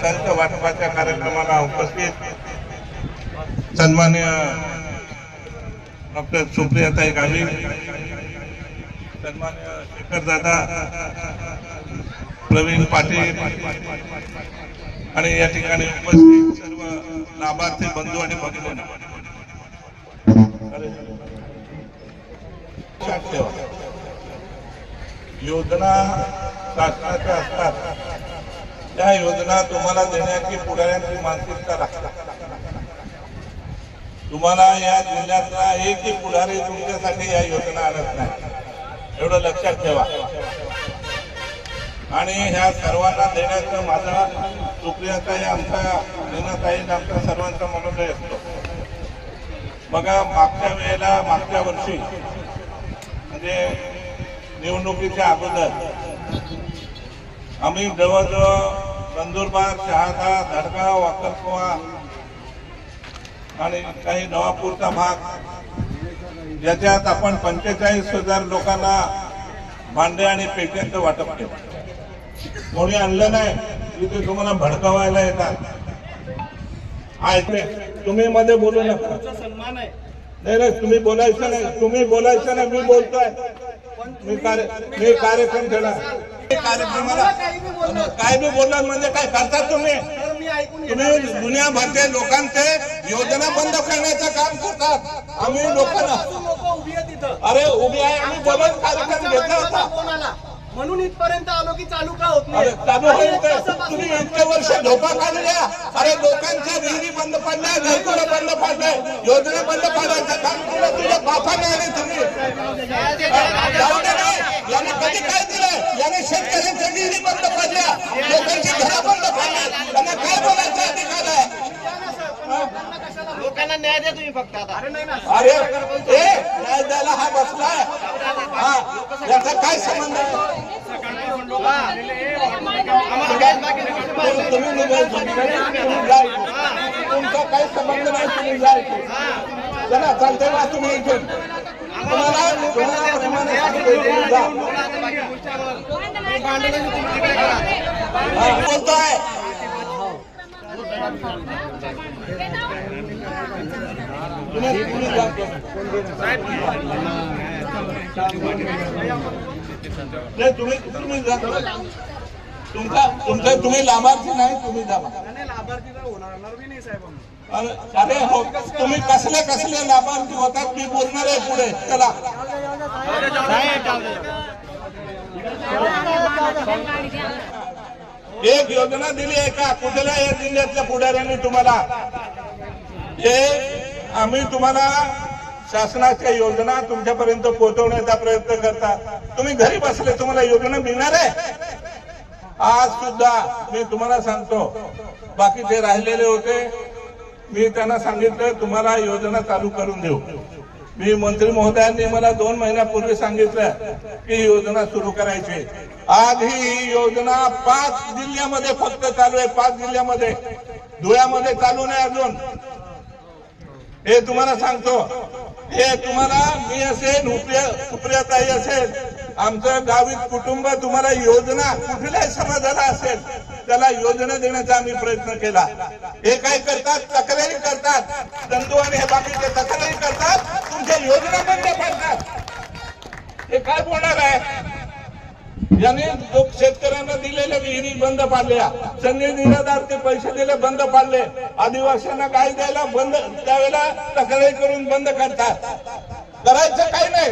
मतांच्या वाटपाच्या कार्यक्रमाला उपस्थित सन्मान्य डॉक्टर सुप्रियाताई गावित, सन्मान्य शेखरदादा, प्रवीण पाटील आणि या ठिकाणी उपस्थित सर्व लाभार्थी बंधू आणि भगिनी, योजना शासनाच्या असतात, त्या योजना तुम्हाला देण्याची पुढाऱ्यांची मानसिकता लागतात. तुम्हाला या जिल्ह्यातला एकही पुढारी तुमच्यासाठी या योजना आणत नाही, एवढं लक्षात ठेवा. आणि ह्या सर्वांना देण्याचं माझा सुप्रियाताई, आमचा मीनाताई, आमचा सर्वांचा मनोदय असतो. बघा, मागच्या वेळेला, मागच्या वर्षी म्हणजे निवडणुकीच्या अगोदर आम्ही जवळजवळ नंदुरबार, शहादा, धडगाव, वाकरकुवा आणि काही नवापूरचा भाग, ज्याच्यात आपण 45,000 लोकांना भांडे आणि पेट्यांचं वाटप केलं. कोणी आणलं नाही, तिथे तुम्हाला भडकवायला येतात. तुम्ही मध्ये बोलू नका. नाही, तुम्ही बोलायचं नाही, तुम्ही बोलायचं नाही. मी बोलतोय, मी कार्यक्रम केला. कार्यक्रमाला काय बी बोलणार म्हणजे काय करतात तुम्ही? तुम्ही दुनियाभरच्या लोकांचे योजना बंद करण्याचं काम करतात. आम्ही लोकांना अरे उभी आहे, आम्ही बोलत कार्यक्रम घेतला होता म्हणून इथपर्यंत आलो की चालू का होत नाही? चालू होईल. तुम्ही इतके वर्ष झोपा काढल्या. अरे लोकांच्या विहिरी बंद पडल्या, घरकुलं बंद पडले, योजना बंद पाडायचं काम केलं तुझ्या बापाने. आणि तुम्ही जाऊ दे नाही, याने कधी काय दिलं? याने शेतकऱ्यांच्या विहिरी बंद पडल्या, लोकांची घरं बंद पडल्या. त्यांना काय बोलायचं अधिकार आहे? लोकांना न्याय द्या तुम्ही फक्त आता. अरे न्याय द्यायला हा बसलाय, याचा काय संबंध आहे? तुम्ही तुमचा काही संबंध नाही, तुम्ही जायचे. चला चालतंय ना, तुम्ही इथून बोलतोय. तुम्ही लाभार्थी नाही, तुम्ही जावा. अरे हो, तुम्ही कसले लाभार्थी होतात मी बोलणार आहे पुढे. चला, एक योजना दिली आहे का कुठल्या या जिल्ह्यातल्या पुढाऱ्यांनी तुम्हाला? हे आम्ही तुम्हाला शासनाच्या योजना तुमच्यापर्यंत पोहोचवण्याचा प्रयत्न करता. तुम्ही घरी बसले, तुम्हाला योजना मिळणार आहे. आज सुद्धा मी तुम्हाला सांगतो, बाकी ते राहिलेले होते, मी त्यांना सांगितलं तुम्हाला योजना चालू करून देऊ. मी मंत्री महोदयांनी मला 2 महिन्यापूर्वी सांगितलं की योजना सुरू करायची. आज ही योजना 5 जिल्ह्यामध्ये फक्त चालू आहे. 5 जिल्ह्यामध्ये, धुळ्यामध्ये चालू नाही अजून. हे तुम्हाला सांगतो. हे तुम्हाला मी असेल, सुप्रियाताई असेल, आमचं गावित कुटुंब तुम्हाला योजना कुठल्याही समाजाला असेल त्याला योजना देण्याचा आम्ही प्रयत्न केला. हे काय करतात? तक्रारी करतात. चंदू आणि हे बाकीचे तक्रारी करतात, तुमच्या योजना बंद पडतात. हे काय बोलणार आहे? याने शेतकऱ्यांना दिलेल्या विहिरी बंद पाडल्या, संधी निराधारचे पैसे दिले बंद पाडले, आदिवासींना काय द्यायला बंद, त्यावेळेला तक्रारी करून बंद करतात. करायचं काही नाही,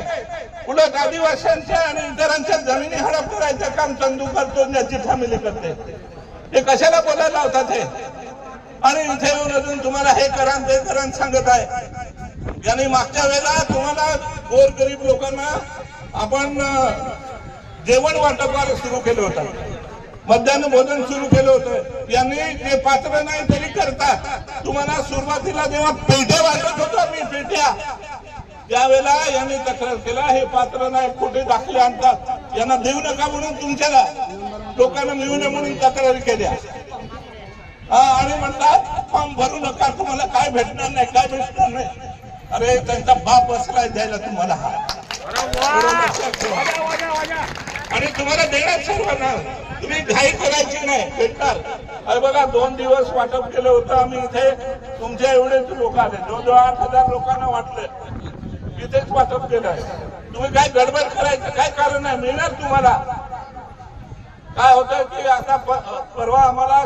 उलट आदिवासींच्या आणि इतरांच्या जमिनी हडप करायचं काम चंदू करतो, याची फॅमिली करते. हे कशाला बोलायला होतात हे? आणि इथे येऊन अजून तुम्हाला हे करा ते करा सांगत आहे. यांनी मागच्या वेळेला तुम्हाला गोरगरीब लोकांना आपण जेवण वाटप सुरू केलं होतं, मध्यान्ह भोजन सुरू केलं होतं. यांनी जे पात्र नाही तरी करतात. तुम्हाला सुरुवातीला जेव्हा पेढे वाटत होतो मी, पेट्या, त्यावेळेला यांनी तक्रार केला हे पात्र नाही, खोटे दाखले आणतात, यांना देऊ नका म्हणून तुमच्या लोकांना मिळू नये म्हणून तक्रारी केल्या. आणि म्हणतात फॉर्म भरू नका, तुम्हाला काय भेटणार नाही, काय भेटणार नाही. अरे त्यांचा बाप असलाय द्यायला तुम्हाला. हा आणि तुम्हाला देणार सर्वांना. तुम्ही घाई करायची नाही, भेटणार. अरे बघा 2 दिवस वाटप केलं होतं आम्ही इथे, तुमच्या एवढेच लोक आले, जवळजवळ 8,000 लोकांना वाटलं, इथेच वाटप केलं. तुम्ही काय गडबड करायचं काय कारण आहे, मिळणार तुम्हाला. काय होतं की आता परवा आम्हाला